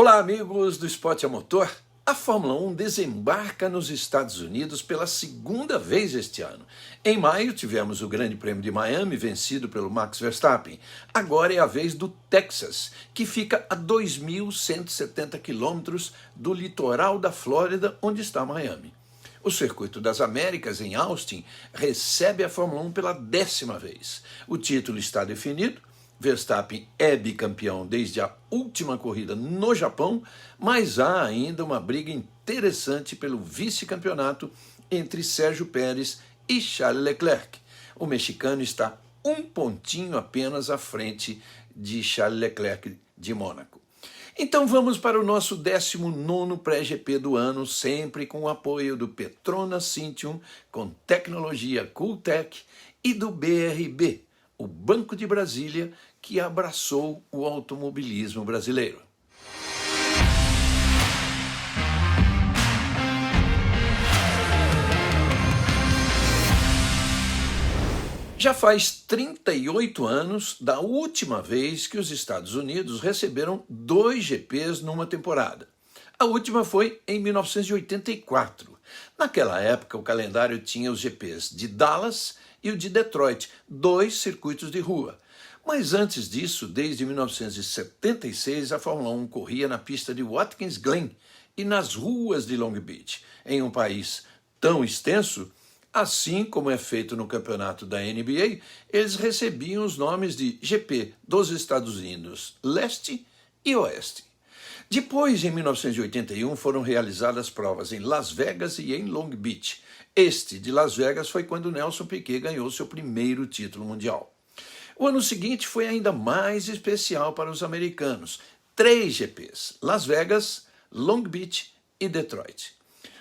Olá, amigos do Esporte a Motor. A Fórmula 1 desembarca nos Estados Unidos pela segunda vez este ano. Em maio, tivemos o Grande Prêmio de Miami, vencido pelo Max Verstappen. Agora é a vez do Texas, que fica a 2.170 quilômetros do litoral da Flórida, onde está Miami. O Circuito das Américas, em Austin, recebe a Fórmula 1 pela 10ª vez. O título está definido. Verstappen é bicampeão desde a última corrida no Japão, mas há ainda uma briga interessante pelo vice-campeonato entre Sérgio Pérez e Charles Leclerc. O mexicano está um pontinho apenas à frente de Charles Leclerc de Mônaco. Então vamos para o nosso 19º pré-GP do ano, sempre com o apoio do Petronas Synthium, com tecnologia Cooltech, e do BRB, o Banco de Brasília, que abraçou o automobilismo brasileiro. Já faz 38 anos da última vez que os Estados Unidos receberam 2 GPs numa temporada. A última foi em 1984. Naquela época, o calendário tinha os GPs de Dallas e o de Detroit, 2 circuitos de rua. Mas antes disso, desde 1976, a Fórmula 1 corria na pista de Watkins Glen e nas ruas de Long Beach. Em um país tão extenso, assim como é feito no campeonato da NBA, eles recebiam os nomes de GP dos Estados Unidos Leste e Oeste. Depois, em 1981, foram realizadas provas em Las Vegas e em Long Beach. Este de Las Vegas foi quando Nelson Piquet ganhou seu primeiro título mundial. O ano seguinte foi ainda mais especial para os americanos. 3 GPs, Las Vegas, Long Beach e Detroit.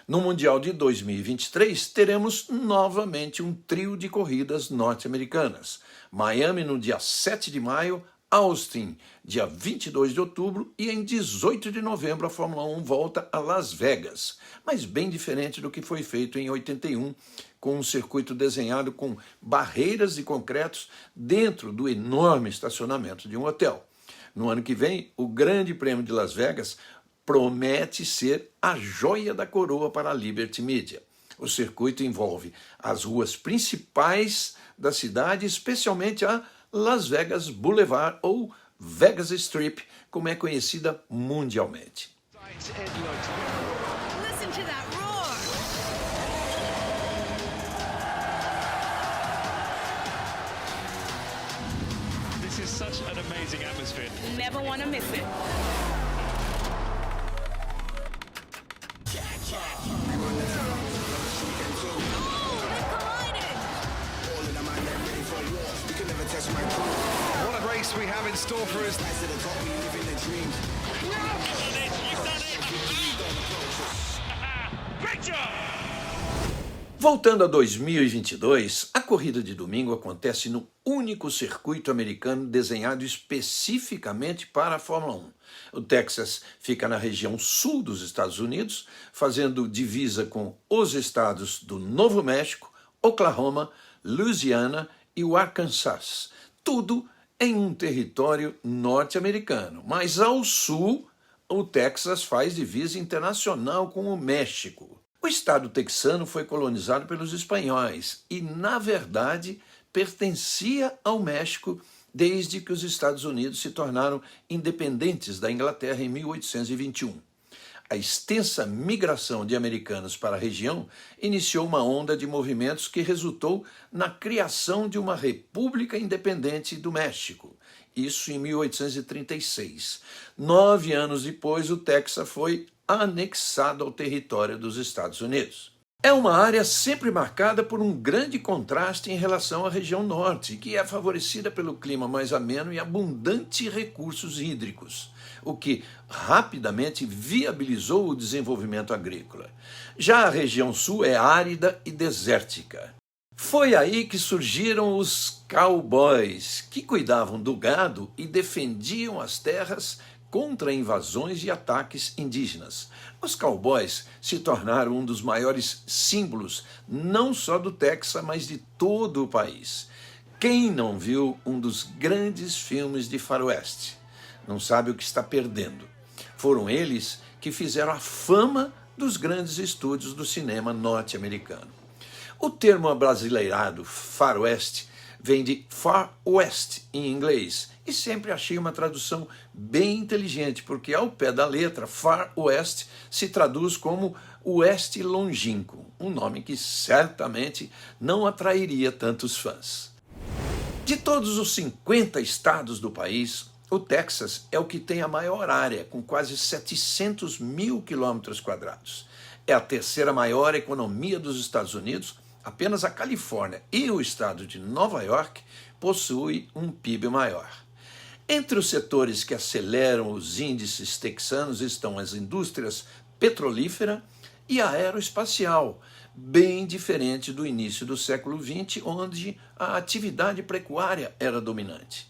No Mundial de 2023, teremos novamente um trio de corridas norte-americanas. Miami no dia 7 de maio, Austin, dia 22 de outubro, e em 18 de novembro a Fórmula 1 volta a Las Vegas, mas bem diferente do que foi feito em 81, com um circuito desenhado com barreiras de concretos dentro do enorme estacionamento de um hotel. No ano que vem, o Grande Prêmio de Las Vegas promete ser a joia da coroa para a Liberty Media. O circuito envolve as ruas principais da cidade, especialmente a Las Vegas Boulevard, ou Vegas Strip, como é conhecida mundialmente. Listen to that roar. This is such an amazing atmosphere. Never want to miss it. What a race we have in store for us. Great job! Voltando a 2022, a corrida de domingo acontece no único circuito americano desenhado especificamente para a Fórmula 1. O Texas fica na região sul dos Estados Unidos, fazendo divisa com os estados do Novo México, Oklahoma, Louisiana e o Arkansas. Tudo em um território norte-americano. Mas ao sul, o Texas faz divisa internacional com o México. O estado texano foi colonizado pelos espanhóis e, na verdade, pertencia ao México desde que os Estados Unidos se tornaram independentes da Inglaterra em 1821. A extensa migração de americanos para a região iniciou uma onda de movimentos que resultou na criação de uma República Independente do México, isso em 1836. 9 anos depois, o Texas foi anexado ao território dos Estados Unidos. É uma área sempre marcada por um grande contraste em relação à região norte, que é favorecida pelo clima mais ameno e abundante recursos hídricos, o que rapidamente viabilizou o desenvolvimento agrícola. Já a região sul é árida e desértica. Foi aí que surgiram os cowboys, que cuidavam do gado e defendiam as terras contra invasões e ataques indígenas. Os cowboys se tornaram um dos maiores símbolos, não só do Texas, mas de todo o país. Quem não viu um dos grandes filmes de faroeste não sabe o que está perdendo. Foram eles que fizeram a fama dos grandes estúdios do cinema norte-americano. O termo abrasileirado faroeste vem de Far West em inglês, e sempre achei uma tradução bem inteligente, porque ao pé da letra, Far West se traduz como Oeste Longínquo, um nome que certamente não atrairia tantos fãs. De todos os 50 estados do país, o Texas é o que tem a maior área, com quase 700 mil quilômetros quadrados. É a terceira maior economia dos Estados Unidos. Apenas a Califórnia e o estado de Nova York possuem um PIB maior. Entre os setores que aceleram os índices texanos estão as indústrias petrolífera e aeroespacial, bem diferente do início do século XX, onde a atividade pecuária era dominante.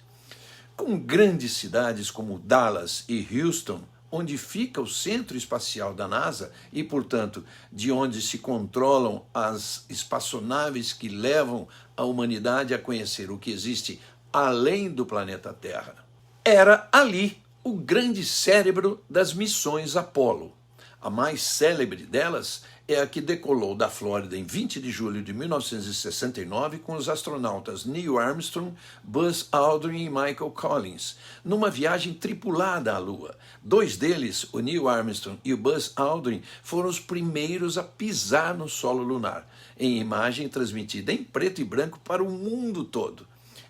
Com grandes cidades como Dallas e Houston, onde fica o centro espacial da NASA e, portanto, de onde se controlam as espaçonaves que levam a humanidade a conhecer o que existe além do planeta Terra. Era ali o grande cérebro das missões Apollo. A mais célebre delas é a que decolou da Flórida em 20 de julho de 1969 com os astronautas Neil Armstrong, Buzz Aldrin e Michael Collins, numa viagem tripulada à Lua. Dois deles, o Neil Armstrong e o Buzz Aldrin, foram os primeiros a pisar no solo lunar, em imagem transmitida em preto e branco para o mundo todo.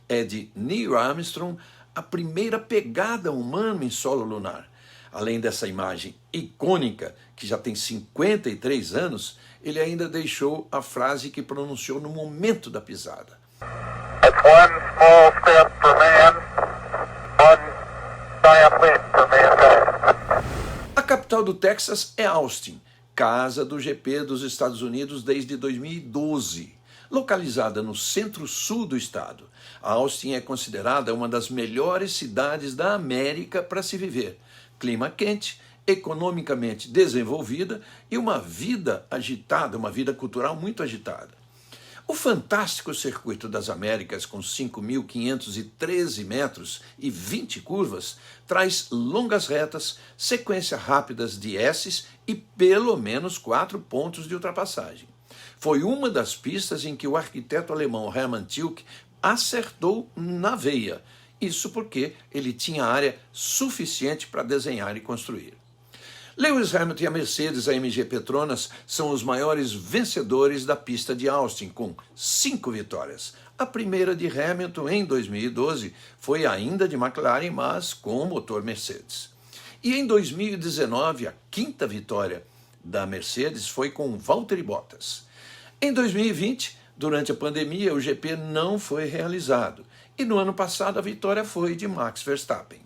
É de Neil Armstrong a primeira pegada humana em solo lunar. Além dessa imagem icônica, que já tem 53 anos, ele ainda deixou a frase que pronunciou no momento da pisada. It's one small step for man, one giant leap for mankind. A capital do Texas é Austin, casa do GP dos Estados Unidos desde 2012. Localizada no centro-sul do estado, Austin é considerada uma das melhores cidades da América para se viver. Clima quente, economicamente desenvolvida e uma vida agitada, uma vida cultural muito agitada. O fantástico Circuito das Américas, com 5.513 metros e 20 curvas, traz longas retas, sequências rápidas de S's e pelo menos 4 pontos de ultrapassagem. Foi uma das pistas em que o arquiteto alemão Hermann Tilke acertou na veia. Isso porque ele tinha área suficiente para desenhar e construir. Lewis Hamilton e a Mercedes AMG Petronas são os maiores vencedores da pista de Austin, com 5 vitórias. A primeira de Hamilton em 2012 foi ainda de McLaren, mas com motor Mercedes. E em 2019, a 5ª vitória da Mercedes foi com Valtteri Bottas. Em 2020, durante a pandemia, o GP não foi realizado. E no ano passado a vitória foi de Max Verstappen.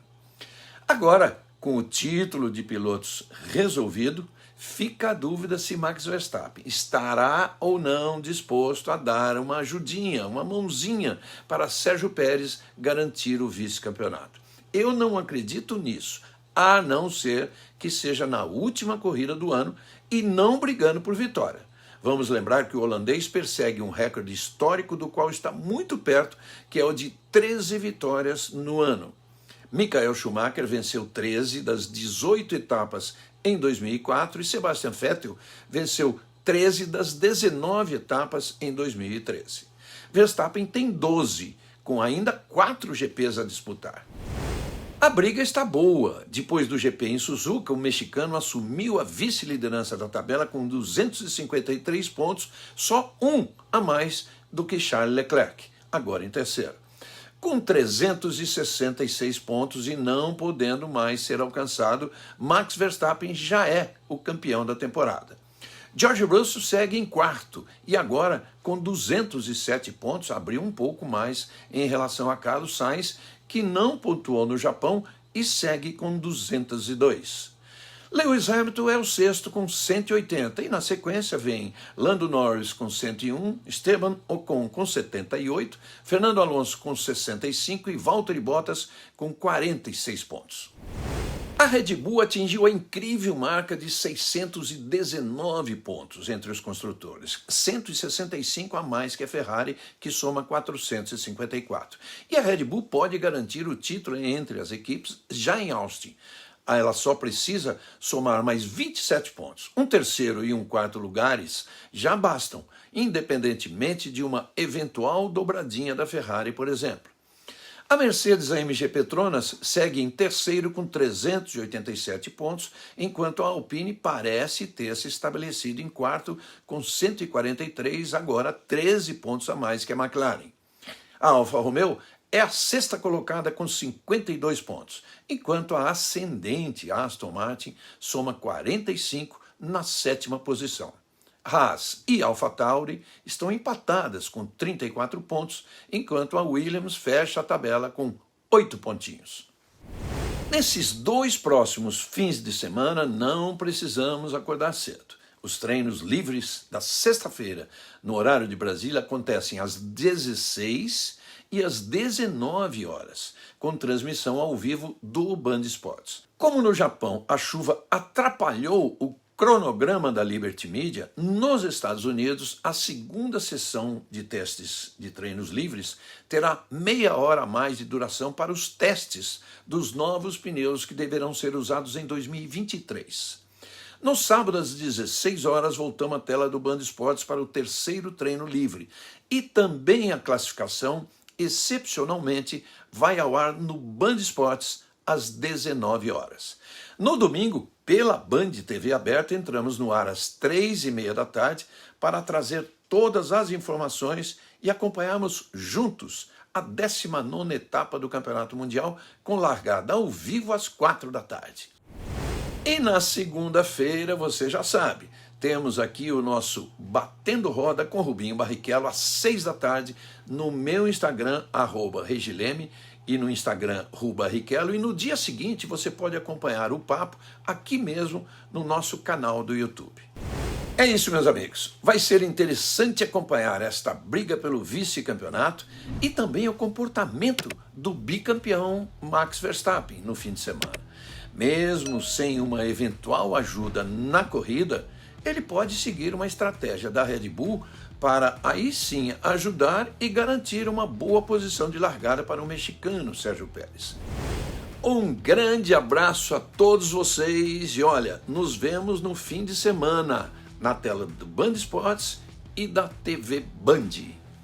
Agora, com o título de pilotos resolvido, fica a dúvida se Max Verstappen estará ou não disposto a dar uma ajudinha, uma mãozinha para Sérgio Pérez garantir o vice-campeonato. Eu não acredito nisso, a não ser que seja na última corrida do ano e não brigando por vitória. Vamos lembrar que o holandês persegue um recorde histórico do qual está muito perto, que é o de 13 vitórias no ano. Michael Schumacher venceu 13 das 18 etapas em 2004 e Sebastian Vettel venceu 13 das 19 etapas em 2013. Verstappen tem 12, com ainda 4 GPs a disputar. A briga está boa. Depois do GP em Suzuka, o mexicano assumiu a vice-liderança da tabela com 253 pontos, só um a mais do que Charles Leclerc, agora em terceiro. Com 366 pontos e não podendo mais ser alcançado, Max Verstappen já é o campeão da temporada. George Russell segue em quarto e agora, com 207 pontos, abriu um pouco mais em relação a Carlos Sainz, que não pontuou no Japão e segue com 202. Lewis Hamilton é o sexto com 180 e na sequência vem Lando Norris com 101, Esteban Ocon com 78, Fernando Alonso com 65 e Valtteri Bottas com 46 pontos. A Red Bull atingiu a incrível marca de 619 pontos entre os construtores, 165 a mais que a Ferrari, que soma 454. E a Red Bull pode garantir o título entre as equipes já em Austin. Ela só precisa somar mais 27 pontos. Um terceiro e um quarto lugares já bastam, independentemente de uma eventual dobradinha da Ferrari, por exemplo. A Mercedes AMG Petronas segue em terceiro com 387 pontos, enquanto a Alpine parece ter se estabelecido em quarto com 143, agora 13 pontos a mais que a McLaren. A Alfa Romeo é a sexta colocada com 52 pontos, enquanto a ascendente Aston Martin soma 45 na sétima posição. Haas e AlphaTauri estão empatadas com 34 pontos, enquanto a Williams fecha a tabela com 8 pontinhos. Nesses dois próximos fins de semana, não precisamos acordar cedo. Os treinos livres da sexta-feira, no horário de Brasília, acontecem às 16 e às 19 horas, com transmissão ao vivo do Band Esportes. Como no Japão a chuva atrapalhou o cronograma da Liberty Media, nos Estados Unidos, a segunda sessão de testes de treinos livres terá meia hora a mais de duração para os testes dos novos pneus que deverão ser usados em 2023. No sábado, às 16 horas, voltamos à tela do Band Esportes para o terceiro treino livre. E também a classificação, excepcionalmente, vai ao ar no Band Esportes às 19 horas. No domingo, pela Band TV aberta, entramos no ar às 3h30 da tarde para trazer todas as informações e acompanharmos juntos a 19ª etapa do Campeonato Mundial, com largada ao vivo às 4 da tarde. E na segunda-feira, você já sabe, temos aqui o nosso Batendo Roda com Rubinho Barrichello às 6 da tarde no meu Instagram, @regileme, e no Instagram @Barrichello, e no dia seguinte você pode acompanhar o papo aqui mesmo no nosso canal do YouTube. É isso, meus amigos. Vai ser interessante acompanhar esta briga pelo vice-campeonato e também o comportamento do bicampeão Max Verstappen no fim de semana. Mesmo sem uma eventual ajuda na corrida, ele pode seguir uma estratégia da Red Bull para aí sim ajudar e garantir uma boa posição de largada para o mexicano Sérgio Pérez. Um grande abraço a todos vocês e olha, nos vemos no fim de semana na tela do Band Esportes e da TV Band.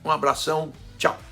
Um abração, tchau!